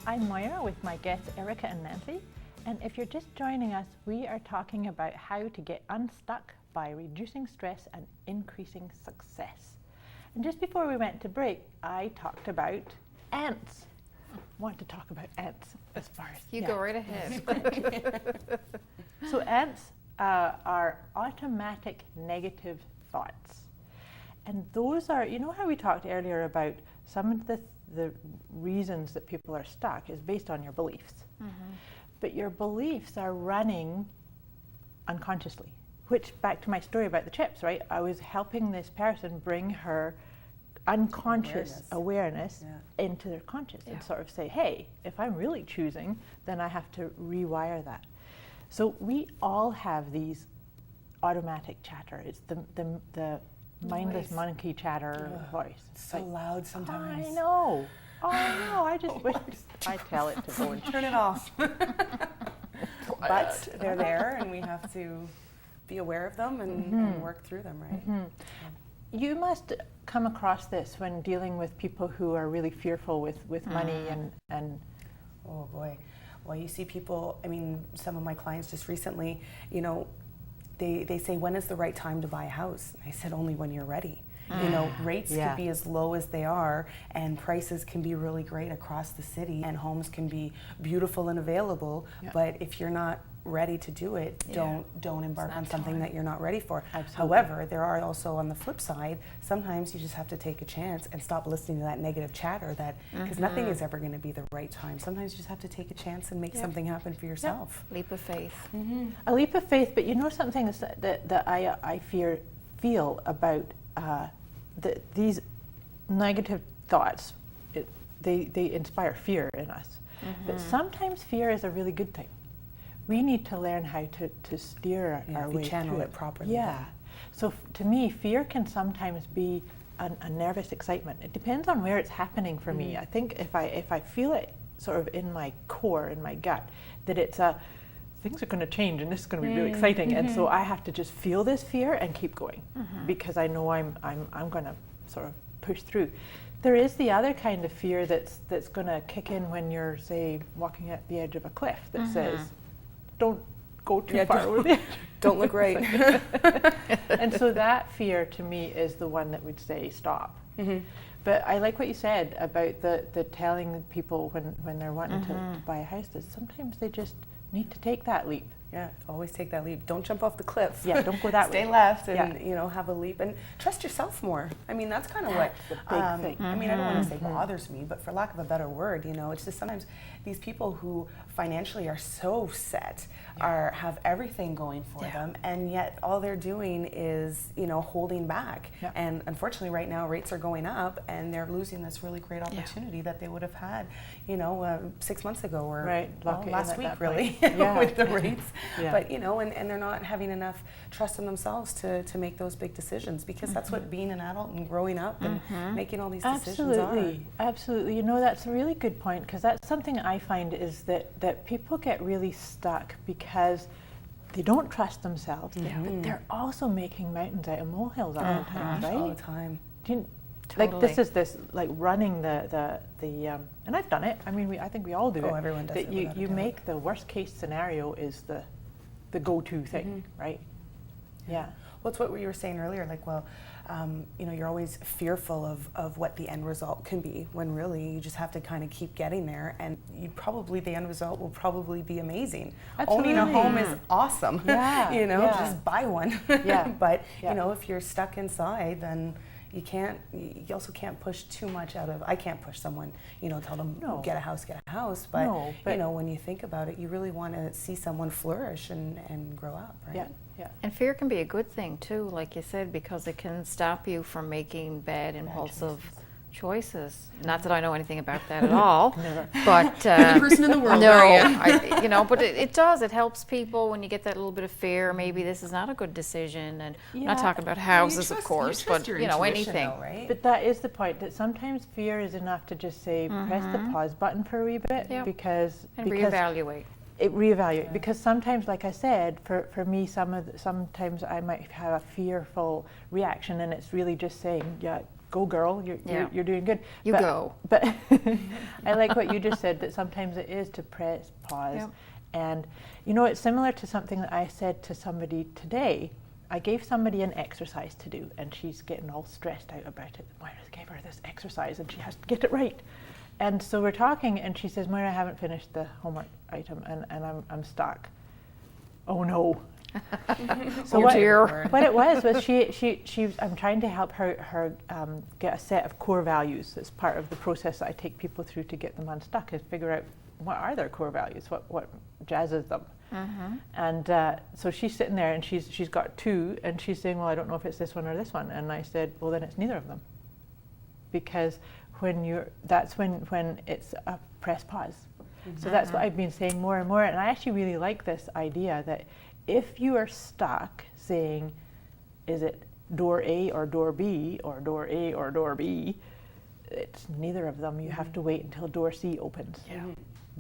I'm Moira with my guests Erica and Nancy, and if you're just joining us, we are talking about how to get unstuck by reducing stress and increasing success. And just before we went to break, I talked about ants. I want to talk about ants as far as you go right ahead. So ants are automatic negative thoughts. And those are, you know how we talked earlier about some of the reasons that people are stuck is based on your beliefs. Mm-hmm. But your beliefs are running unconsciously, which back to my story about the chips, right? I was helping this person bring her unconscious awareness into their conscious and sort of say, hey, if I'm really choosing, then I have to rewire that. So we all have these automatic chatter. It's the mindless monkey chatter voice. It's so loud sometimes. I know. I just wish I tell it to go and turn it off. But they're there, and we have to be aware of them and work through them, right? Mm-hmm. You must come across this when dealing with people who are really fearful with money and. Oh boy. Well, you see people, I mean, some of my clients just recently, you know, they say, when is the right time to buy a house? I said, only when you're ready. You know, rates can be as low as they are, and prices can be really great across the city, and homes can be beautiful and available, but if you're not ready to do it, don't embark on something that you're not ready for. Absolutely. However, there are also, on the flip side, sometimes you just have to take a chance and stop listening to that negative chatter, that because nothing is ever going to be the right time. Sometimes you just have to take a chance and make something happen for yourself. Leap of faith. A leap of faith, but you know something that I feel about these negative thoughts, they inspire fear in us. But sometimes fear is a really good thing. We need to learn how to steer our way channel through it properly. Yeah. So to me, fear can sometimes be a nervous excitement. It depends on where it's happening for me. I think if I feel it sort of in my core, in my gut, that it's things are going to change and this is going to be really exciting, and so I have to just feel this fear and keep going because I know I'm going to sort of push through. There is the other kind of fear that's going to kick in when you're, say, walking at the edge of a cliff that says, don't go too far over the edge. Don't look right. And so that fear to me is the one that would say stop. But I like what you said about the telling people when they're wanting to buy a house that sometimes they just need to take that leap. Yeah, always take that leap. Don't jump off the cliff. Yeah, don't go that way. Stay left and you know, have a leap and trust yourself more. I mean, that's kind of what the big thing. I mean, I don't want to say bothers me, but for lack of a better word, you know, it's just sometimes these people who financially are so set have everything going for them, and yet all they're doing is, you know, holding back. And unfortunately, right now rates are going up, and they're losing this really great opportunity that they would have had, you know, 6 months ago or last week, really, with the rates. But you know, and they're not having enough trust in themselves to make those big decisions, because that's what being an adult and growing up and making all these decisions are. Absolutely. You know, that's a really good point, because that's something I find is that people get really stuck because they don't trust themselves, but they're also making mountains out of molehills all the time, right? All the time. Like this like running the and I've done it. I mean, I think we all do it. Everyone does that it. You make the worst case scenario is the go-to thing, right? Yeah. Well, it's what you were saying earlier, like, well, you know, you're always fearful of what the end result can be, when really you just have to kind of keep getting there, and the end result will probably be amazing. Absolutely. Owning a home is awesome. You know, just buy one. But you know, if you're stuck inside, then you also can't push too much out of, I can't push someone, you know, tell them get a house, but you know, when you think about it, you really want to see someone flourish and grow up, right? Yeah. And fear can be a good thing too, like you said, because it can stop you from making bad impulsive choices. Not that I know anything about that at all, but the person in the world. You know, but it does. It helps people when you get that little bit of fear. Maybe this is not a good decision, and I'm not talking about houses, of course, but you know, anything. Though, right? But that is the point, that sometimes fear is enough to just say press the pause button for a wee bit, because reevaluate. Reevaluate, because sometimes, like I said, for me, sometimes I might have a fearful reaction, and it's really just saying, go girl, you're doing good. You go. But I like what you just said, that sometimes it is to press pause. Yep. And you know, it's similar to something that I said to somebody today. I gave somebody an exercise to do, and she's getting all stressed out about it. Moira gave her this exercise and she has to get it right. And so we're talking and she says, Moira, I haven't finished the homework item and I'm stuck. Oh no. So what it was she I'm trying to help her get a set of core values. That's part of the process that I take people through to get them unstuck, is figure out what are their core values, what jazzes them. And so she's sitting there and she's got two and she's saying, well, I don't know if it's this one or this one. And I said, well, then it's neither of them, because that's when it's a press pause. So that's what I've been saying more and more, and I actually really like this idea that if you are stuck saying, is it door A or door B or door A or door B, it's neither of them. You have to wait until door C opens.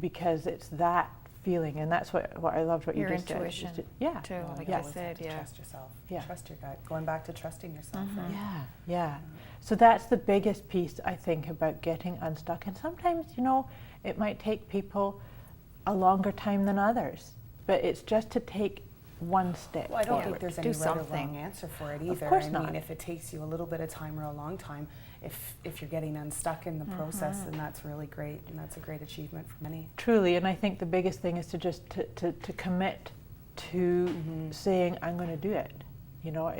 Because it's that feeling, and that's what I loved what your you just intuition said. too, like I said, trust yourself. Trust your gut. Going back to trusting yourself. So that's the biggest piece, I think, about getting unstuck. And sometimes, you know, it might take people a longer time than others, but it's just to take one step Well, I don't forward. think there's any right or wrong answer for it either. Of course I not. mean, if it takes you a little bit of time or a long time, if you're getting unstuck in the process, then that's really great, and that's a great achievement for many. Truly, and I think the biggest thing is to just to commit to saying, I'm going to do it, you know,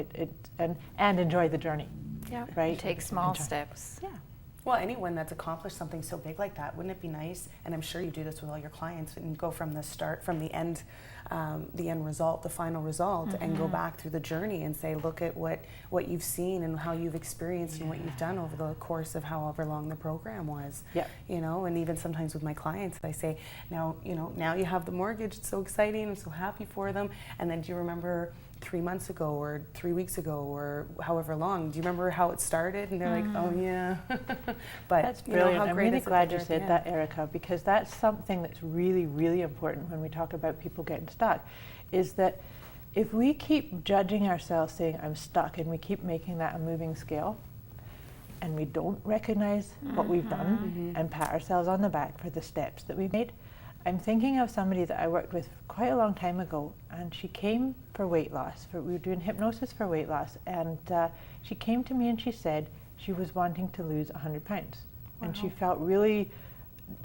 and enjoy the journey. Yeah, right. Take small steps. Yeah. Well, anyone that's accomplished something so big like that, wouldn't it be nice? And I'm sure you do this with all your clients, and go from the start, from the end result, the final result, and go back through the journey and say, look at what you've seen and how you've experienced and what you've done over the course of however long the program was. Yeah. You know, and even sometimes with my clients, I say, now you have the mortgage. It's so exciting. I'm so happy for them. And then do you remember 3 months ago or 3 weeks ago or however long, do you remember how it started? And they're like, oh yeah. But that's brilliant. You know, how I'm great really is it glad that you they're said at the that, end? Erica, because that's something that's really, really important when we talk about people getting stuck, is that if we keep judging ourselves saying, I'm stuck, and we keep making that a moving scale, and we don't recognize what we've done and pat ourselves on the back for the steps that we've made. I'm thinking of somebody that I worked with quite a long time ago, and she came for weight loss. We were doing hypnosis for weight loss, and she came to me and she said she was wanting to lose 100 pounds. And she felt really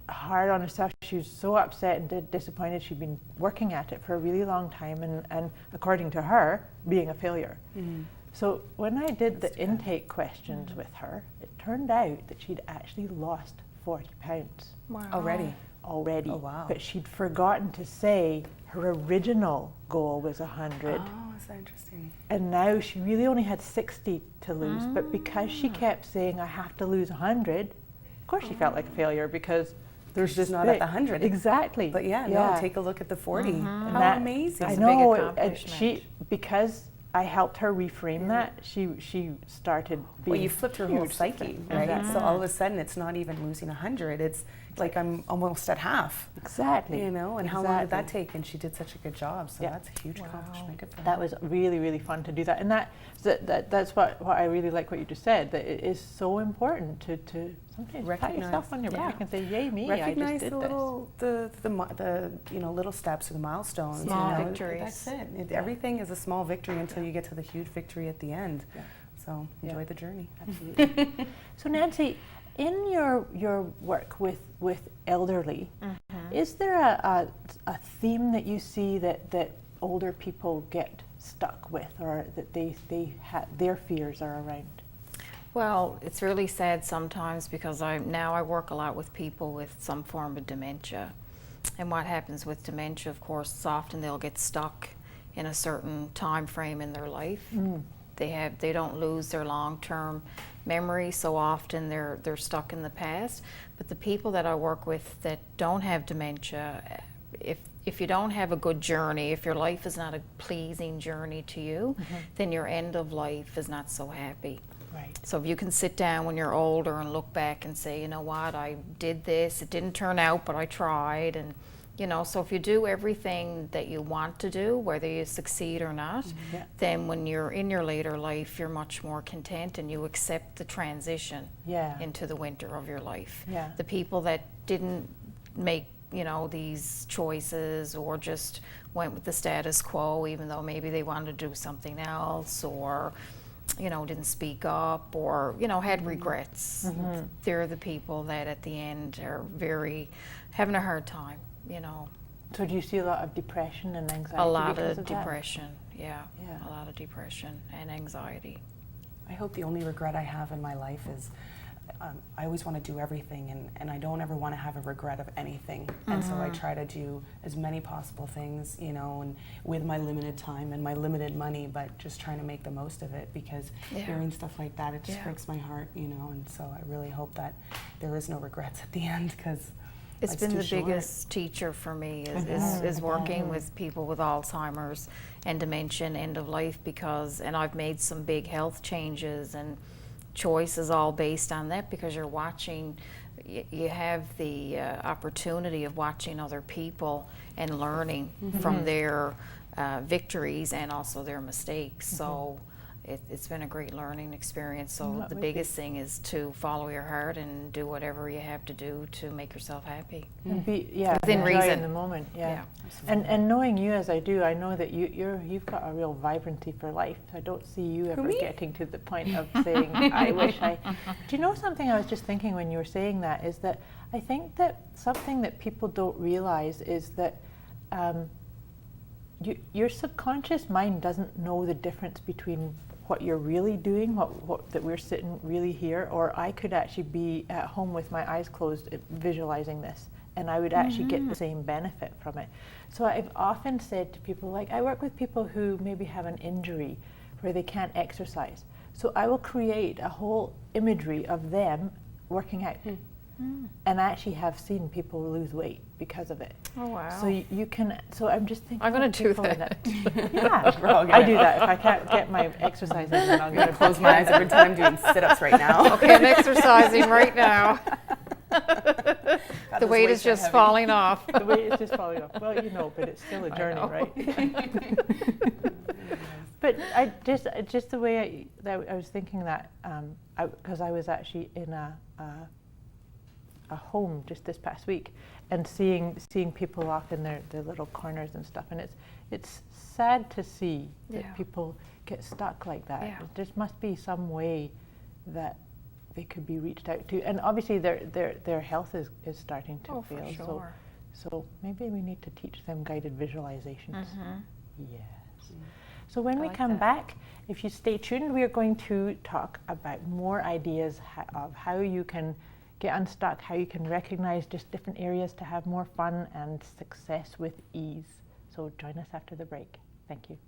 hard on herself. She was so upset and disappointed. She'd been working at it for a really long time, and according to her, being a failure. So when I did the intake questions with her, it turned out that she'd actually lost 40 pounds. Wow. Already. Already. Oh, wow. But she'd forgotten to say her original goal was 100. Oh, is that interesting? And now she really only had 60 to lose. But because she kept saying, I have to lose 100, of course she felt like a failure, because there's She's this not big, at the 100. Exactly. But no, take a look at the 40. How that- amazing. I It's a big know. And accomplishment. because I helped her reframe that, she started being Well, you flipped her whole huge psyche, success. right? Exactly. So all of a sudden, it's not even losing 100. It's like I'm almost at half. Exactly. You know, and how long did that Exactly. take? And she did such a good job. So Yeah. that's a huge accomplishment. Good for her. That was really, really fun to do that. And that's what I really like what you just said, that it is so important to sometimes pat Recognize. yourself on your back and say, yay me, Recognize I just did the little, the little steps or the milestones. Small you know, victories. That's it. Everything is a small victory until you get to the huge victory at the end. Yeah. So enjoy Yeah. the journey. Absolutely. So Nancy, in your work with elderly, is there a theme that you see that older people get stuck with, or that their fears are around? Well, it's really sad sometimes, because I work a lot with people with some form of dementia. And what happens with dementia, of course, is often they'll get stuck in a certain time frame in their life. They don't lose their long-term memory, so often they're stuck in the past. But the people that I work with that don't have dementia, if you don't have a good journey, if your life is not a pleasing journey to you, then your end of life is not so happy. Right. So if you can sit down when you're older and look back and say, you know what, I did this, it didn't turn out, but I tried, and You know, so if you do everything that you want to do, whether you succeed or not, then when you're in your later life, you're much more content and you accept the transition into the winter of your life. The people that didn't make, you know, these choices or just went with the status quo, even though maybe they wanted to do something else, or, you know, didn't speak up, or, you know, had regrets. They're the people that at the end are having a hard time, you know. So do you see a lot of depression and anxiety? A lot because of that? depression, a lot of depression and anxiety. I hope the only regret I have in my life is I always want to do everything, and I don't ever want to have a regret of anything. And so I try to do as many possible things, you know, and with my limited time and my limited money, but just trying to make the most of it, because hearing stuff like that, it just breaks my heart, you know. And so I really hope that there is no regrets at the end, because it's been the biggest teacher for me is working with people with Alzheimer's and dementia and end of life, and I've made some big health changes and choices all based on that, because you're watching, you have the opportunity of watching other people and learning from their victories and also their mistakes. So it's been a great learning experience. So the biggest thing is to follow your heart and do whatever you have to do to make yourself happy. And be within reason in the moment. And knowing you as I do, I know that you've got a real vibrancy for life. I don't see you ever getting to the point of saying, I wish I. Do you know something I was just thinking when you were saying that, is that I think that something that people don't realize is that your subconscious mind doesn't know the difference between what you're really doing, what that we're sitting really here, or I could actually be at home with my eyes closed visualizing this, and I would actually get the same benefit from it. So I've often said to people, like, I work with people who maybe have an injury where they can't exercise. So I will create a whole imagery of them working out. And I actually have seen people lose weight because of it. Oh, wow. So you can, so I'm just thinking, I'm going to do that. I do that. If I can't get my exercise in, then I'm going to close my eyes every time I'm doing sit-ups right now. Okay, I'm exercising right now. The weight is just falling off. The weight is just falling off. Well, you know, but it's still a journey, right? But I just the way I was thinking that, because I was actually in a home just this past week, and seeing people off in their little corners and stuff, and it's sad to see that people get stuck like that. There must be some way that they could be reached out to, and obviously their health is starting to fail. For sure. So maybe we need to teach them guided visualizations. Yes. So when we come back, if you stay tuned, we are going to talk about more ideas of how you can get unstuck, how you can recognize just different areas to have more fun and success with ease. So join us after the break. Thank you.